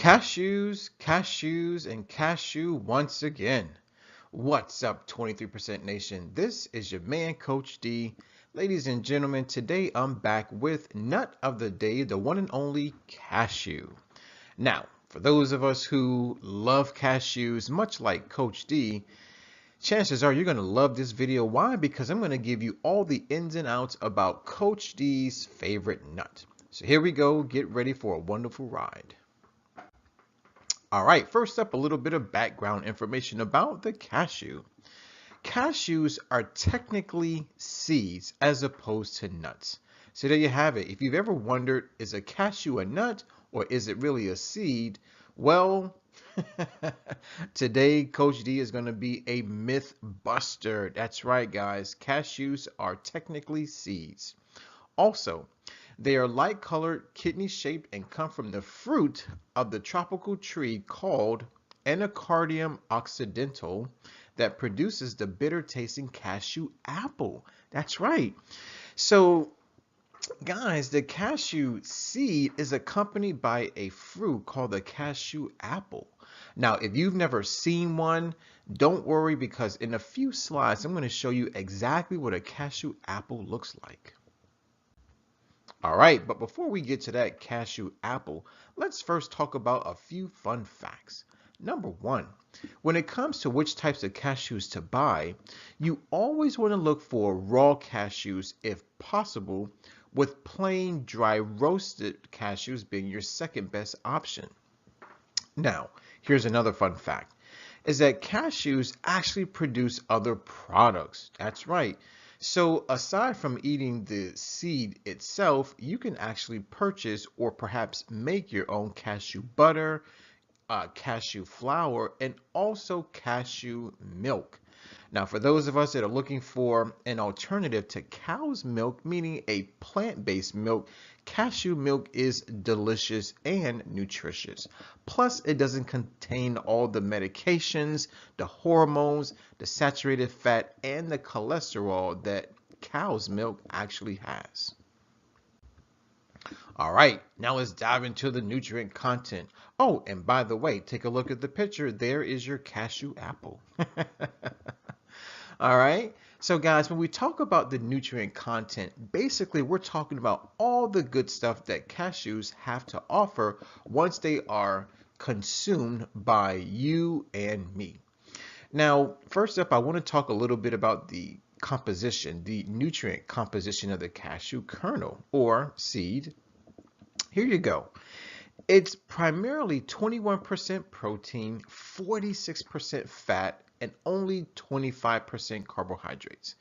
Cashews, cashews, and cashew once again. What's up, 23% Nation? This is your man, Coach D. Ladies and gentlemen, today I'm back with Nut of the Day, the one and only cashew. Now, for those of us who love cashews, much like Coach D, chances are you're going to love this video. Why? Because I'm going to give you all the ins and outs about Coach D's favorite nut. So here we go. Get ready for a wonderful ride. All right, first up, a little bit of background information about the cashew. Cashews are technically seeds as opposed to nuts. So there you have it. If you've ever wondered, is a cashew a nut or is it really a seed? Well, today Coach D is going to be a myth buster. That's right, guys. Cashews are technically seeds. Also, they are light-colored, kidney-shaped, and come from the fruit of the tropical tree called Anacardium occidental that produces the bitter-tasting cashew apple. That's right. So, guys, the cashew seed is accompanied by a fruit called the cashew apple. Now, if you've never seen one, don't worry because in a few slides, I'm going to show you exactly what a cashew apple looks like. All right, but before we get to that cashew apple, let's first talk about a few fun facts. Number one, when it comes to which types of cashews to buy, you always want to look for raw cashews if possible, with plain dry roasted cashews being your second best option. Now, here's another fun fact, is that cashews actually produce other products. That's right. So aside from eating the seed itself, you can actually purchase or perhaps make your own cashew butter, cashew flour, and also cashew milk. Now, for those of us that are looking for an alternative to cow's milk, meaning a plant-based milk, cashew milk is delicious and nutritious. Plus, it doesn't contain all the medications, the hormones, the saturated fat, and the cholesterol that cow's milk actually has. All right, now let's dive into the nutrient content. Oh, and by the way, take a look at the picture. There is your cashew apple. All right. So guys, when we talk about the nutrient content, basically we're talking about all the good stuff that cashews have to offer once they are consumed by you and me. Now, first up, I want to talk a little bit about the composition, the nutrient composition of the cashew kernel or seed. Here you go. It's primarily 21% protein, 46% fat, and only 25% carbohydrates.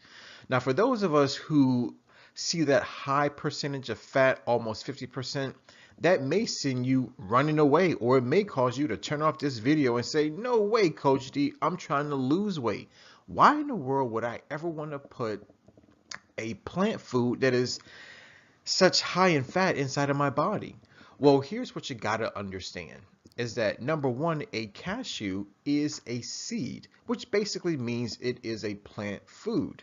Now, for those of us who see that high percentage of fat, almost 50%, that may send you running away, or it may cause you to turn off this video and say, no way, Coach D, I'm trying to lose weight. Why in the world would I ever want to put a plant food that is such high in fat inside of my body? Well, here's what you got to understand is that number one, a cashew is a seed, which basically means it is a plant food.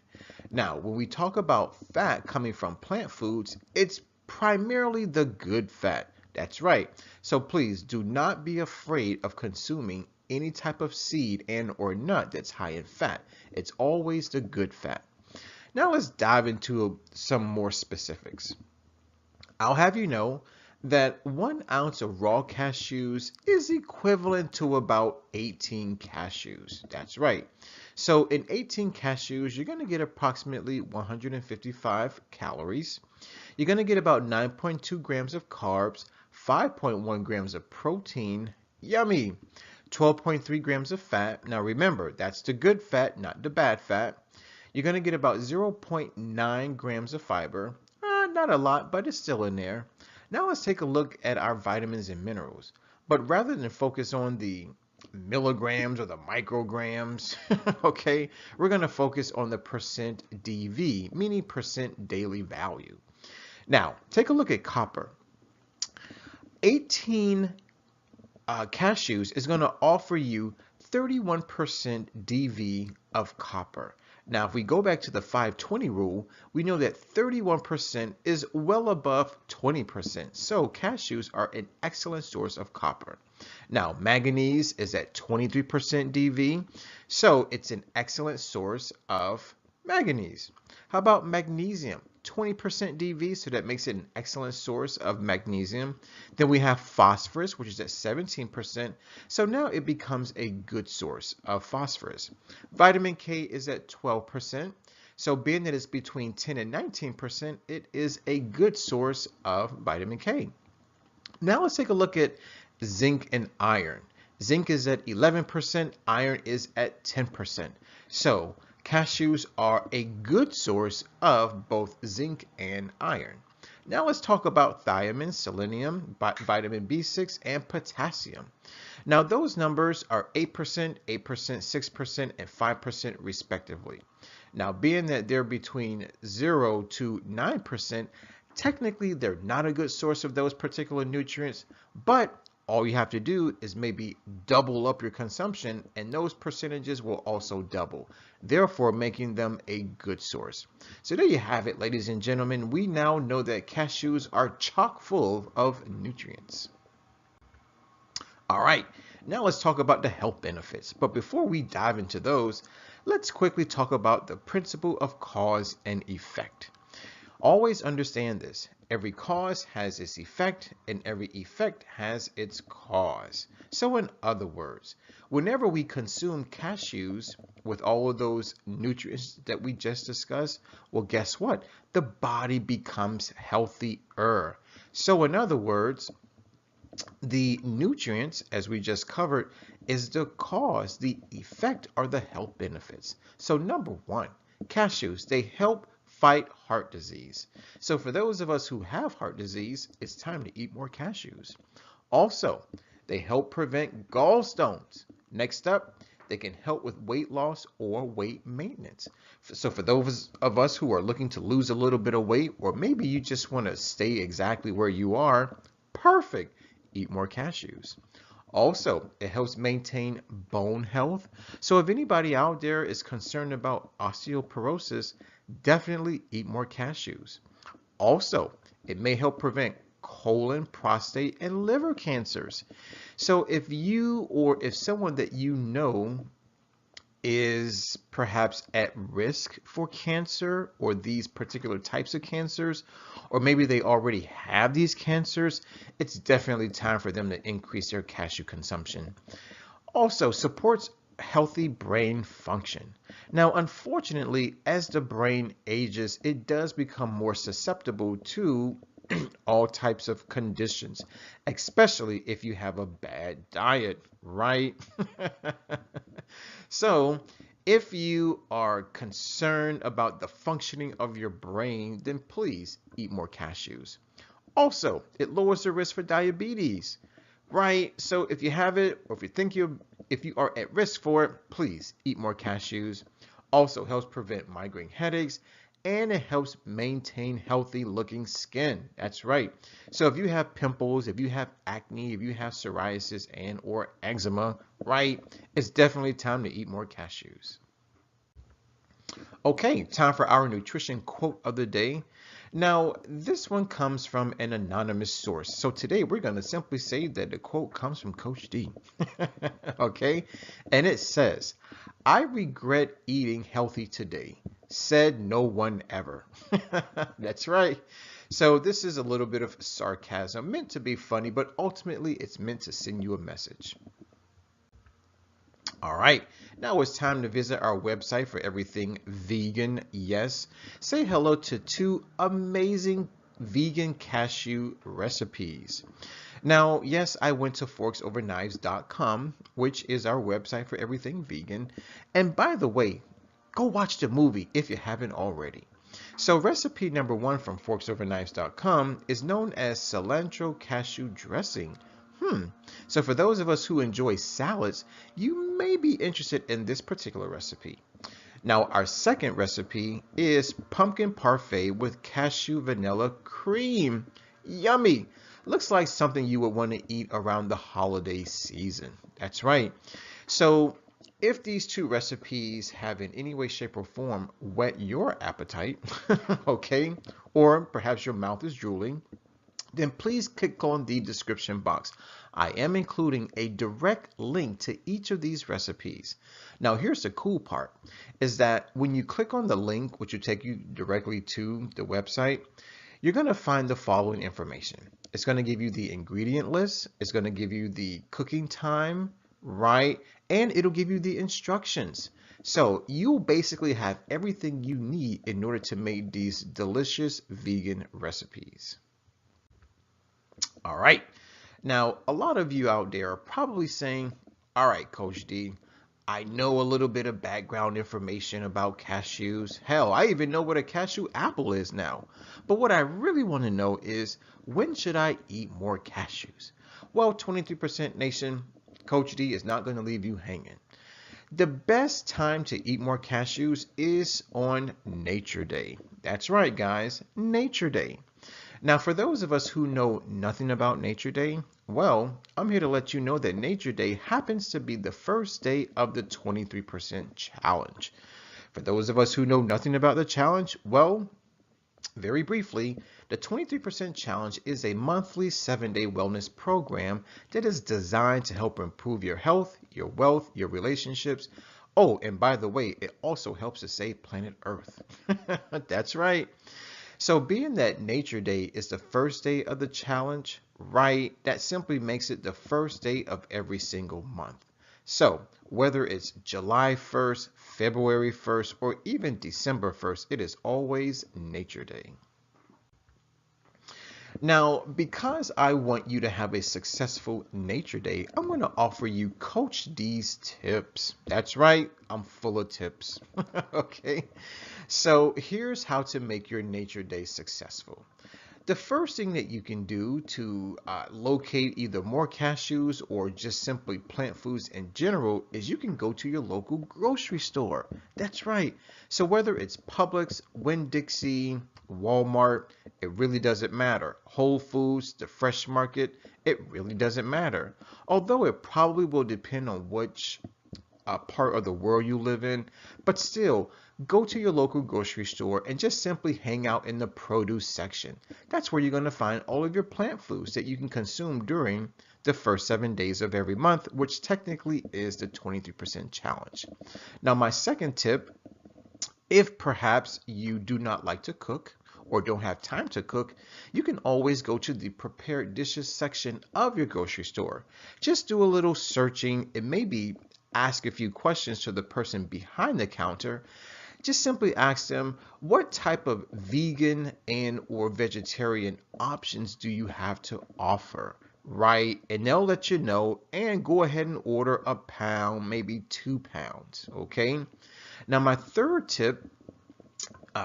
Now, when we talk about fat coming from plant foods, it's primarily the good fat. That's right. So please do not be afraid of consuming any type of seed and or nut that's high in fat. It's always the good fat. Now let's dive into some more specifics. I'll have you know that 1 ounce of raw cashews is equivalent to about 18 cashews. That's right. So in 18 cashews, you're going to get approximately 155 calories. You're going to get about 9.2 grams of carbs, 5.1 grams of protein, yummy, 12.3 grams of fat. Now remember, that's the good fat, not the bad fat. You're going to get about 0.9 grams of fiber. Not a lot, but it's still in there. Now let's take a look at our vitamins and minerals. But rather than focus on the milligrams or the micrograms, okay, we're going to focus on the percent DV, meaning percent daily value. Now, take a look at copper. 18 cashews is going to offer you 31% DV of copper. Now, if we go back to the 520 rule, we know that 31% is well above 20%. So cashews are an excellent source of copper. Now, manganese is at 23% DV, so it's an excellent source of manganese. How about magnesium? 20% DV, so that makes it an excellent source of magnesium. Then we have phosphorus, which is at 17%, so now it becomes a good source of phosphorus. Vitamin K is at 12%, so being that it's between 10 and 19%, it is a good source of vitamin K. Now let's take a look at zinc and iron. Zinc is at 11%, iron is at 10%. So cashews are a good source of both zinc and iron. Now let's talk about thiamine, selenium, vitamin B6, and potassium. Now those numbers are 8%, 8%, 6%, and 5% respectively. Now being that they're between 0 to 9%, technically they're not a good source of those particular nutrients, but all you have to do is maybe double up your consumption and those percentages will also double, therefore making them a good source. So there you have it, ladies and gentlemen. We now know that cashews are chock full of nutrients. All right, now let's talk about the health benefits. But before we dive into those, let's quickly talk about the principle of cause and effect. Always understand this. Every cause has its effect, and every effect has its cause. So in other words, whenever we consume cashews with all of those nutrients that we just discussed, well, guess what? The body becomes healthier. So in other words, the nutrients, as we just covered, is the cause. The effect are the health benefits. So number one, cashews, they help fight heart disease. So for those of us who have heart disease, it's time to eat more cashews. Also, they help prevent gallstones. Next up, they can help with weight loss or weight maintenance. So for those of us who are looking to lose a little bit of weight, or maybe you just want to stay exactly where you are, perfect. Eat more cashews. Also, it helps maintain bone health. So if anybody out there is concerned about osteoporosis, definitely eat more cashews. Also, it may help prevent colon, prostate, and liver cancers. So if you or if someone that you know is perhaps at risk for cancer or these particular types of cancers, or maybe they already have these cancers, it's definitely time for them to increase their cashew consumption. Also, supports healthy brain function. Now, unfortunately, as the brain ages, it does become more susceptible to all types of conditions, especially if you have a bad diet, right? So, if you are concerned about the functioning of your brain, then please eat more cashews. Also, it lowers the risk for diabetes, right? So if you have it, or if you are at risk for it, please eat more cashews. Also helps prevent migraine headaches, and it helps maintain healthy looking skin. That's right. So if you have pimples, if you have acne, if you have psoriasis and or eczema, right, it's definitely time to eat more cashews. Okay, time for our nutrition quote of the day. Now, this one comes from an anonymous source. So today we're going to simply say that the quote comes from Coach D. Okay, and it says, "I regret eating healthy today. Said no one ever." That's right. So this is a little bit of sarcasm, meant to be funny, but ultimately it's meant to send you a message. All right, now it's time to visit our website for everything vegan. Yes, say hello to two amazing vegan cashew recipes. Now, yes, I went to forksoverknives.com, which is our website for everything vegan. And by the way, go watch the movie if you haven't already. So recipe number one from forksoverknives.com is known as Cilantro-Cashew dressing. So for those of us who enjoy salads, you may be interested in this particular recipe. Now, our second recipe is pumpkin parfait with cashew vanilla cream. Yummy! Looks like something you would want to eat around the holiday season. That's right. So if these two recipes have in any way, shape, or form whet your appetite, okay, or perhaps your mouth is drooling, then please click on the description box. I am including a direct link to each of these recipes. Now here's the cool part, is that when you click on the link, which will take you directly to the website, you're going to find the following information. It's going to give you the ingredient list, it's going to give you the cooking time, right? And it'll give you the instructions. So you'll basically have everything you need in order to make these delicious vegan recipes. All right. Now, a lot of you out there are probably saying, all right, Coach D, I know a little bit of background information about cashews. Hell, I even know what a cashew apple is now. But what I really want to know is, when should I eat more cashews? Well, 23% Nation, Coach D is not going to leave you hanging. The best time to eat more cashews is on Nature Day. That's right, guys, Nature Day. Now, for those of us who know nothing about Nature Day, well, I'm here to let you know that Nature Day happens to be the first day of the 23% challenge. For those of us who know nothing about the challenge, well, very briefly, the 23% challenge is a monthly 7-day wellness program that is designed to help improve your health, your wealth, your relationships. Oh, and by the way, it also helps to save planet Earth. That's right. So being that Nature Day is the first day of the challenge, right, that simply makes it the first day of every single month. So whether it's July 1st, February 1st, or even December 1st, it is always Nature Day. Now, because I want you to have a successful Nature Day, I'm going to offer you Coach D's tips. That's right, I'm full of tips. Okay, so here's how to make your Nature Day successful. The first thing that you can do to locate either more cashews or just simply plant foods in general is you can go to your local grocery store. That's right. So whether it's Publix, Winn-Dixie, Walmart, it really doesn't matter. Whole Foods, the Fresh Market, it really doesn't matter. Although it probably will depend on which part of the world you live in, but still, go to your local grocery store and just simply hang out in the produce section. That's where you're going to find all of your plant foods that you can consume during the first 7 days of every month, which technically is the 23% challenge. Now, my second tip, if perhaps you do not like to cook or don't have time to cook, you can always go to the prepared dishes section of your grocery store. Just do a little searching. It may be ask a few questions to the person behind the counter. Just simply ask them, what type of vegan and or vegetarian options do you have to offer, right? And they'll let you know, and go ahead and order a pound, maybe 2 pounds, okay? Now, my third tip,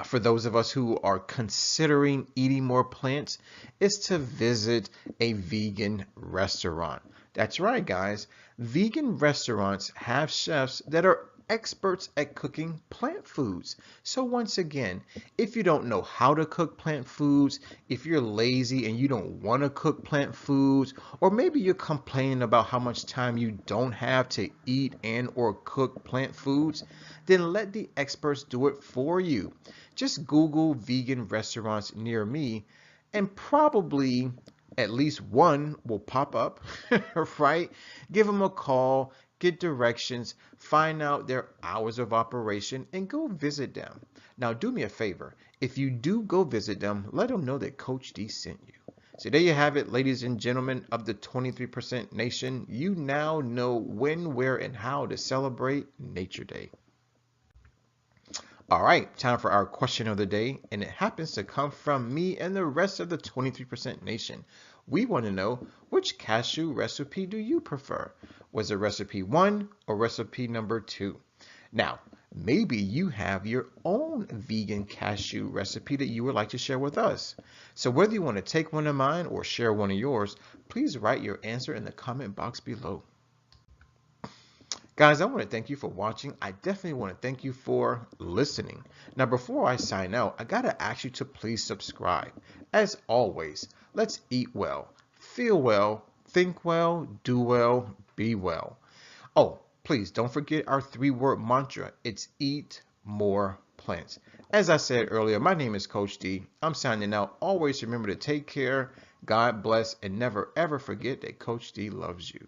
for those of us who are considering eating more plants, is to visit a vegan restaurant. That's right, guys. Vegan restaurants have chefs that are experts at cooking plant foods. So once again, if you don't know how to cook plant foods, if you're lazy and you don't want to cook plant foods, or maybe you're complaining about how much time you don't have to eat and or cook plant foods, then let the experts do it for you. Just Google vegan restaurants near me and probably at least one will pop up, right? Give them a call, get directions, find out their hours of operation, and go visit them. Now, do me a favor. If you do go visit them, let them know that Coach D sent you. So there you have it, ladies and gentlemen of the 23% Nation. You now know when, where, and how to celebrate Nature Day. All right, time for our question of the day, and it happens to come from me and the rest of the 23% Nation. We want to know, which cashew recipe do you prefer? Was it recipe 1 or recipe number 2? Now, maybe you have your own vegan cashew recipe that you would like to share with us. So whether you want to take one of mine or share one of yours, please write your answer in the comment box below. Guys, I want to thank you for watching. I definitely want to thank you for listening. Now, before I sign out, I got to ask you to please subscribe. As always, let's eat well, feel well, think well, do well, be well. Oh, please don't forget our 3-word mantra. It's eat more plants. As I said earlier, my name is Coach D. I'm signing out. Always remember to take care, God bless, and never ever forget that Coach D loves you.